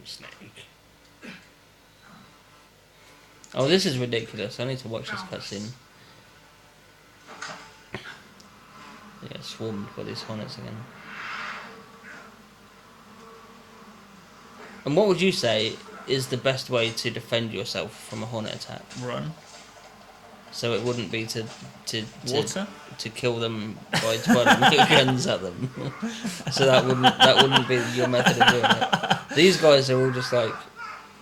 Snake. Oh, this is ridiculous. I need to watch this cutscene. Yeah, swarmed by these hornets again. And what would you say is the best way to defend yourself from a hornet attack? Run. So it wouldn't be to Water. to kill them by twirling your guns at them. So that wouldn't be your method of doing it. These guys are all just like,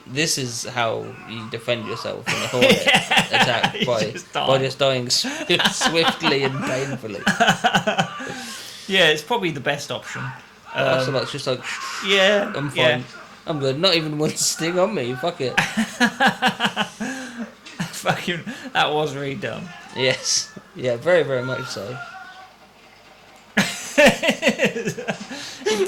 this is how you defend yourself from a hornet attack by just dying swiftly and painfully. Yeah, it's probably the best option. Ocelot's just like, yeah, I'm fine. Yeah. I'm good. Not even one sting on me. Fuck it. Fucking, that was really dumb. Yes. Yeah, very, very much so.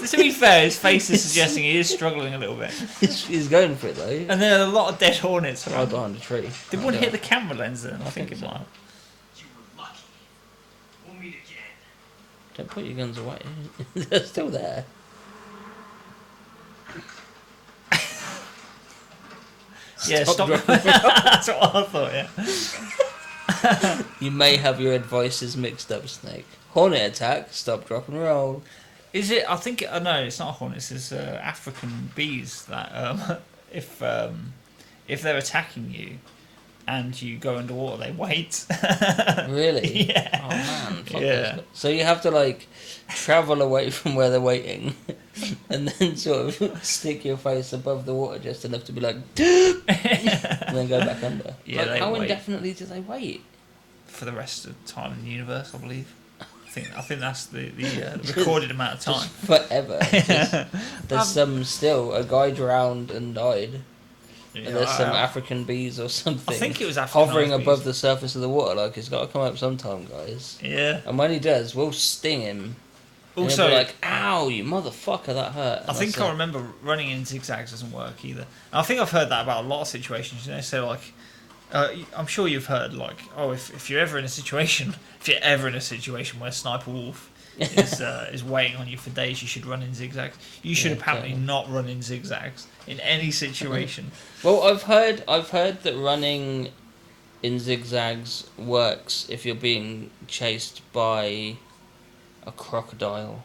To be fair, his face is suggesting he is struggling a little bit. He's going for it though. And there are a lot of dead hornets Right around. behind the tree. Did one hit the camera lens then? I think it so. might. You were lucky. We'll meet again. Don't put your guns away. They're still there. Yeah, stop. dropping. That's what I thought, yeah. You may have your advices mixed up, Snake. Hornet attack, stop, drop and roll. Is it? I think. No, it's not hornets. It's African bees that if they're attacking you and you go underwater, they wait. Really? Yeah. Oh man. Fuck Yeah. those. So you have to like travel away from where they're waiting, and then sort of stick your face above the water just enough to be like, and then go back under. Yeah, Like, they how wait. indefinitely do they wait? For the rest of the time in the universe, I believe. I think that's the recorded amount of time. Just forever. There's some still. A guy drowned and died. Yeah, And there's some African bees or something. I think it was African hovering bees. above the surface of the water. Like, it's got to come up sometime, guys. Yeah. And when he does, we'll sting him. And Also, he'll be like, "Ow, you motherfucker, that hurt." And I think that's I it. remember running in zigzags doesn't work either. And I think I've heard that about a lot of situations. You know, so like, I'm sure you've heard like, oh, if you're ever in a situation where Sniper Wolf is waiting on you for days, you should run in zigzags. You should apparently not run in zigzags in any situation. Well, I've heard that running in zigzags works if you're being chased by a crocodile,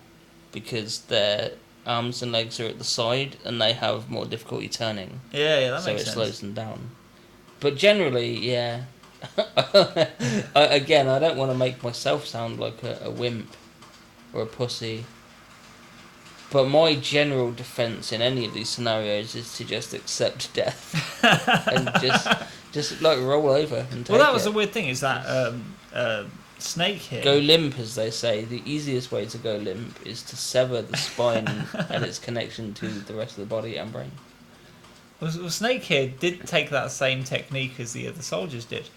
because their arms and legs are at the side and they have more difficulty turning. Yeah, that so makes it sense. slows them down. But generally, yeah. Again, I don't want to make myself sound like a wimp or a pussy. But my general defense in any of these scenarios is to just accept death and just like roll over and take Well, that was it. the weird thing is that Snake here. Go limp, as they say. The easiest way to go limp is to sever the spine and its connection to the rest of the body and brain. Well, Snake here did take that same technique as the other soldiers did,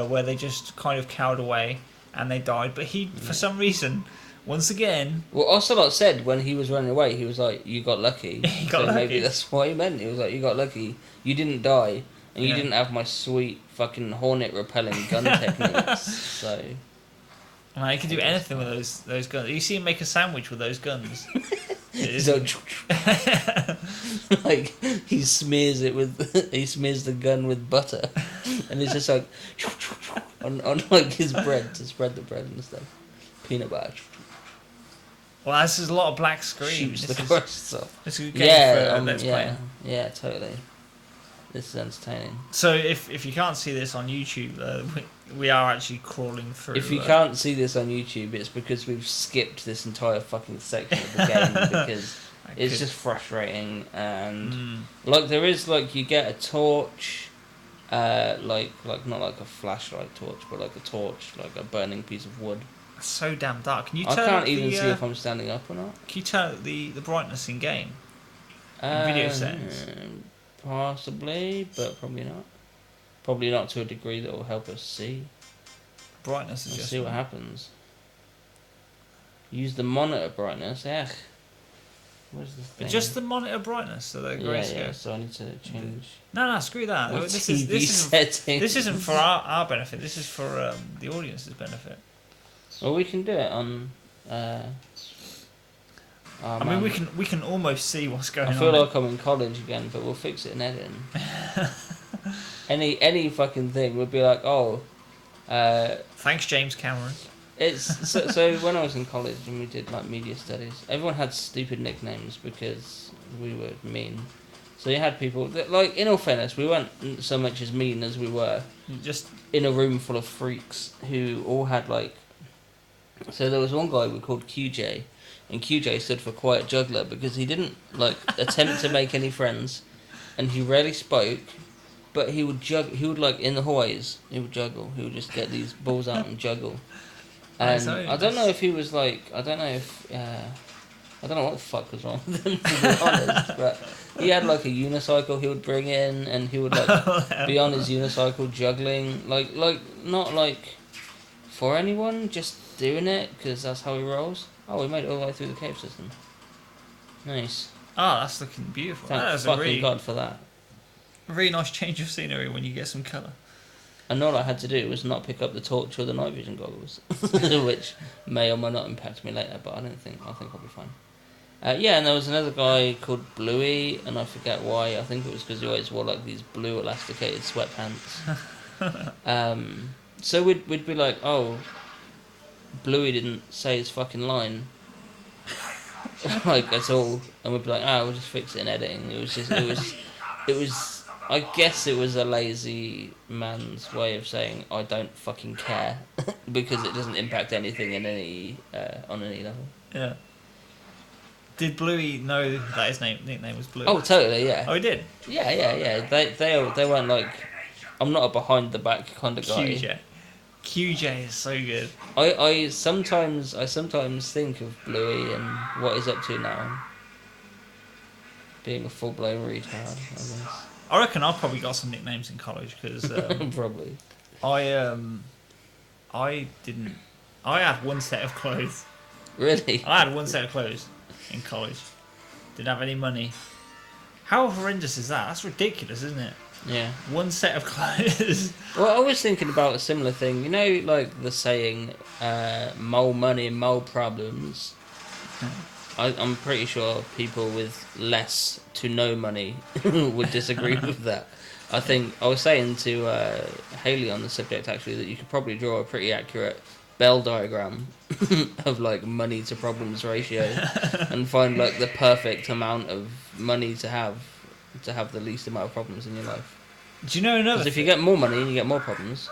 where they just kind of cowered away and they died. But he, for some reason, once again... Well, Ocelot said when he was running away, he was like, "You got lucky." He got so lucky. Maybe that's what he meant. He was like, "You got lucky. You didn't die, and you Yeah. didn't have my sweet fucking hornet repelling gun techniques." So... He can do anything with those guns. You see him make a sandwich with those guns. He's like, he smears the gun with butter, and it's just like on like his bread to spread the bread and stuff. Peanut butter. Well, this is a lot of black screen. Shoots This the is- crusts off. This is a game Yeah, for Let's Play. yeah, totally. This is entertaining. So if you can't see this on YouTube, we are actually crawling through. If you can't see this on YouTube, it's because we've skipped this entire fucking section of the game because it's just frustrating, and like there is like you get a torch, like not like a flashlight torch, but like a torch, like a burning piece of wood. It's so damn dark. Can you I turn can't up even the, see if I'm standing up or not. Can you turn up the brightness in game? Video settings. Possibly, but probably not. Probably not to a degree that will help us see. Brightness is Let's just. see what happens. Use the monitor brightness. Where's the thing? Just the monitor brightness, so the grayscale. Yeah, so I need to change. No, screw that. My This TV settings. this isn't for our benefit. This is for the audience's benefit. Well, we can do it on Oh, I mean, man. we can almost see what's going I on. feel like I'm in college again, but we'll fix it in editing. Any fucking thing would be like, oh, Thanks, James Cameron. it's so when I was in college and we did like media studies, everyone had stupid nicknames because we were mean. So you had people that, like, in all fairness, we weren't so much as mean as we were Just in a room full of freaks who all had like. So there was one guy we called QJ, and QJ stood for Quiet Juggler because he didn't like attempt to make any friends, and he rarely spoke, but he would He would, like, in the hallways, he would juggle. He would just get these balls out and juggle. And I don't know if he was like, I don't know what the fuck was wrong with him, to be honest, but he had like a unicycle he would bring in, and he would like be on his unicycle juggling, like not like for anyone, just doing it because that's how he rolls. Oh, we made it all the way through the cave system. Nice. Oh, that's looking beautiful. Thank That's a fucking really, God for that. really nice change of scenery when you get some colour. And all I had to do was not pick up the torch or the night vision goggles, which may or may not impact me later, but I think I'll be fine. Yeah, and there was another guy called Bluey, and I forget why. I think it was because he always wore like these blue elasticated sweatpants. So we'd be like, oh, Bluey didn't say his fucking line, like at all, and we'd be like, we'll just fix it in editing. It was. I guess it was a lazy man's way of saying I don't fucking care because it doesn't impact anything in any on any level. Yeah. Did Bluey know that his nickname was Blue? Oh, totally, yeah. Oh, he did? Yeah. They weren't like, I'm not a behind the back kind of guy. QJ is so good. I sometimes think of Bluey and what he's up to now. Being a full blown retard, I guess. I reckon I've probably got some nicknames in college because Probably. I had one set of clothes. Really? I had one set of clothes in college. Didn't have any money. How horrendous is that? That's ridiculous, isn't it? Yeah. One set of clothes. Well, I was thinking about a similar thing. You know, like the saying, "More money, more problems." I'm pretty sure people with less to no money would disagree with that. I think I was saying to Haley on the subject actually that you could probably draw a pretty accurate Bell diagram of like money to problems ratio and find like the perfect amount of money to have the least amount of problems in your life. Do you know another? Because if you get more money, you get more problems.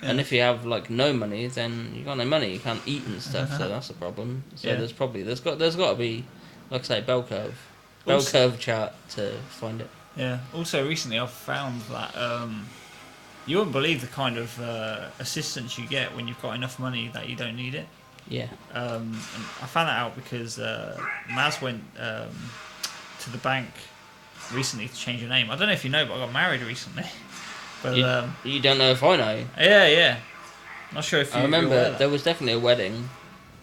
Yeah. And if you have like no money, then you got no money. You can't eat and stuff, so that's a problem. So Yeah. there's got to be, like I say, bell curve chart to find it. Yeah. Also, recently I've found that you wouldn't believe the kind of assistance you get when you've got enough money that you don't need it. Yeah. And I found that out because Maz went to the bank recently to change her name. I don't know if you know, but I got married recently. But You don't know if I know. Yeah. Not sure if you. I remember there was definitely a wedding.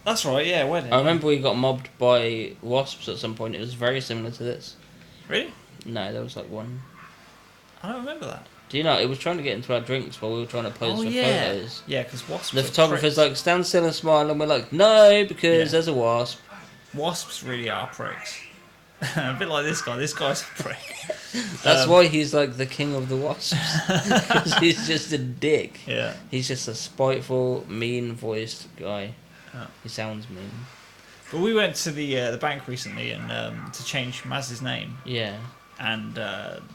That's right. Yeah, wedding. I remember we got mobbed by wasps at some point. It was very similar to this. Really? No, there was like one. I don't remember that. Do you know? It was trying to get into our drinks while we were trying to pose for photos. Yeah, because wasps. The are photographer's pricks. like, stand still and smile, and we're like, no, because there's a wasp. Wasps really are pricks. A bit like this guy. This guy's a prick. That's why he's like the king of the wasps. Because he's just a dick. Yeah. He's just a spiteful, mean-voiced guy. Oh. He sounds mean. But we went to the bank recently and to change Maz's name, Yeah. and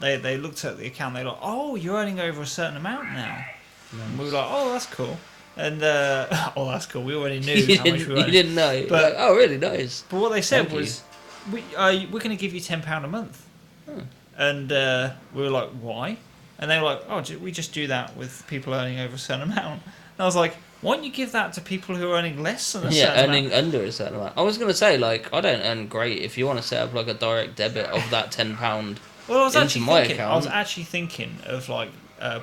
they looked at the account. They were like, "Oh, you're earning over a certain amount now." And we were like, "Oh, that's cool." And oh, that's cool. We already knew how much we were You earning. didn't know. But- Like, oh, really nice. But what they said Thank you. was, we're going to give you £10 a month. And we were like, why? And they were like, oh, we just do that with people earning over a certain amount. And I was like, why don't you give that to people who are earning less than a Yeah, certain earning amount? under a certain amount. I was going to say, like, I don't earn great. If you want to set up, like, a direct debit of that £10 Well, I was into actually my thinking, account. I was actually thinking of like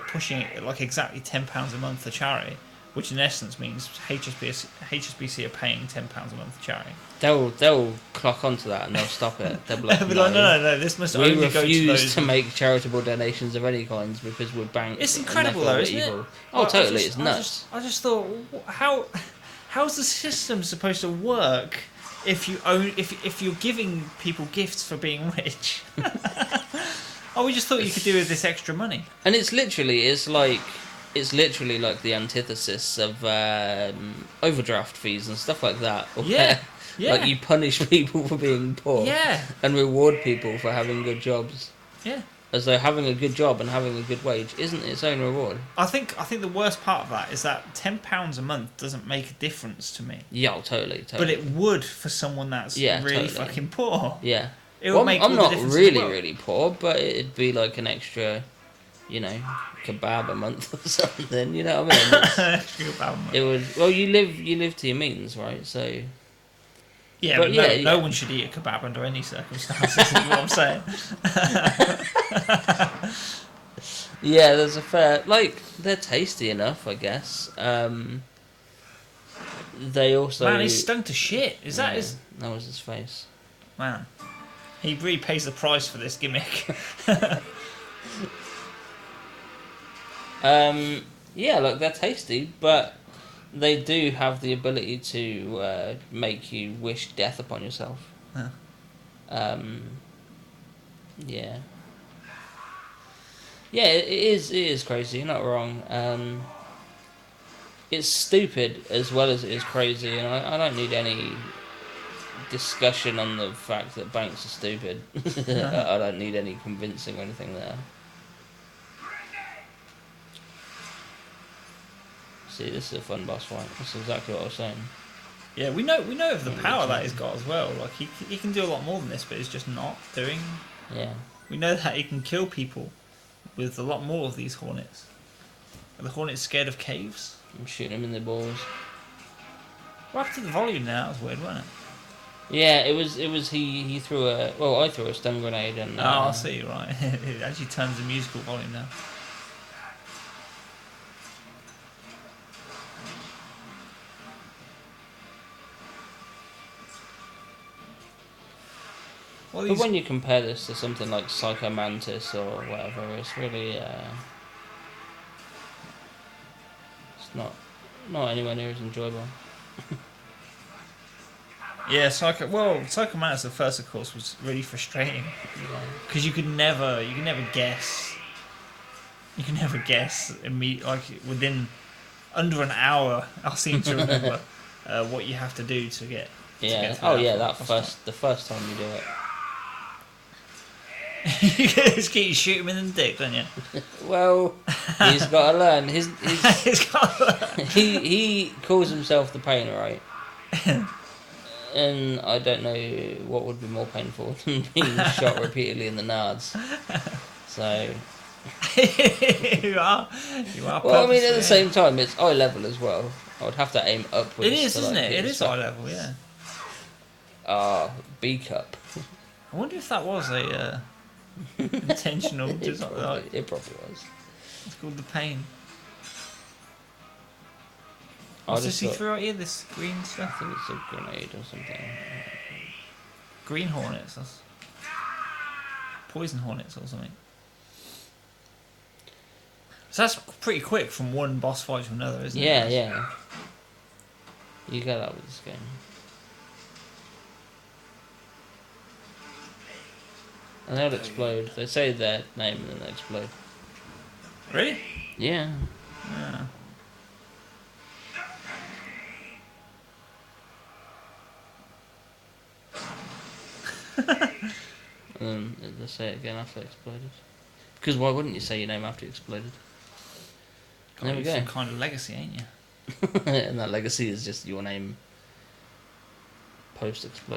pushing it like exactly £10 a month to charity, which in essence means HSBC are paying £10 a month to charity. They'll clock onto that and they'll stop it. They'll be like, They'll be like, no, this must we only go to refuse those. to make charitable donations of any kinds because we're banked. It's and incredible therefore though, we're isn't it? evil. Oh, totally, it's nuts. I just thought, how's the system supposed to work if you're giving people gifts for being rich. Oh, we just thought you could do with this extra money. And it's literally like the antithesis of overdraft fees and stuff like that. Yeah. Yeah. Like you punish people for being poor. Yeah. And reward people for having good jobs. Yeah. As though having a good job and having a good wage isn't its own reward. I think the worst part of that is that £10 a month doesn't make a difference to me. Yeah, totally. But it would for someone that's really fucking poor. Yeah. It would make all I'm the not difference in the really, world. really poor, but it'd be like an extra, kebab a month or something. You know what I mean? Extra kebab a month. It would. Well, you live to your means, right? So. Yeah, but no one should eat a kebab under any circumstances. Is what I'm saying. Yeah, there's a fair they're tasty enough, I guess. They also. Man, he's stung to shit. Is that his? That was his face. Man, he really pays the price for this gimmick. Yeah, look, they're tasty, but they do have the ability to make you wish death upon yourself. Huh. Yeah. Yeah, it is crazy, you're not wrong. It's stupid as well as it is crazy, and I don't need any discussion on the fact that banks are stupid. I don't need any convincing or anything there. See, this is a fun boss fight. That's exactly what I was saying. Yeah, we know of the power that he's got as well. Like he can do a lot more than this, but he's just not doing. Yeah. We know that he can kill people with a lot more of these hornets. Are the hornets scared of caves? I'm shooting him in the balls. What happened to the volume now? That was weird, wasn't it? Yeah, it was. He threw a. Well, I threw a stun grenade and. Oh, I see. Right, it actually turns the musical volume down. But when you compare this to something like Psycho Mantis or whatever, it's really it's not anywhere near as enjoyable. Yeah, Psycho Mantis at first, of course, was really frustrating because you could never guess. You can never guess within under an hour. I seem to remember what you have to do to get. Yeah. The first time you do it. You just keep shooting him in the dick, don't you? Well, he's got to learn. He's got to learn. He calls himself the pain, right? And I don't know what would be more painful than being shot repeatedly in the nards. So. you are. Well, I mean, at the same time, it's eye level as well. I would have to aim upwards. It is, isn't it? It is eye level, yeah. B cup. I wonder if that was a intentional design. It probably was. It's called the pain. What's this he threw out here? This green stuff? I think it's a grenade or something. Green hornets. That's poison hornets or something. So that's pretty quick from one boss fight to another, isn't it? Yeah. You get that with this game. And they'll explode. They say their name and then they explode. Really? Yeah. Yeah. And then they say it again after it exploded. Because why wouldn't you say your name after it exploded? God, there we go. Some kind of legacy, ain't you? And that legacy is just your name post-explosion.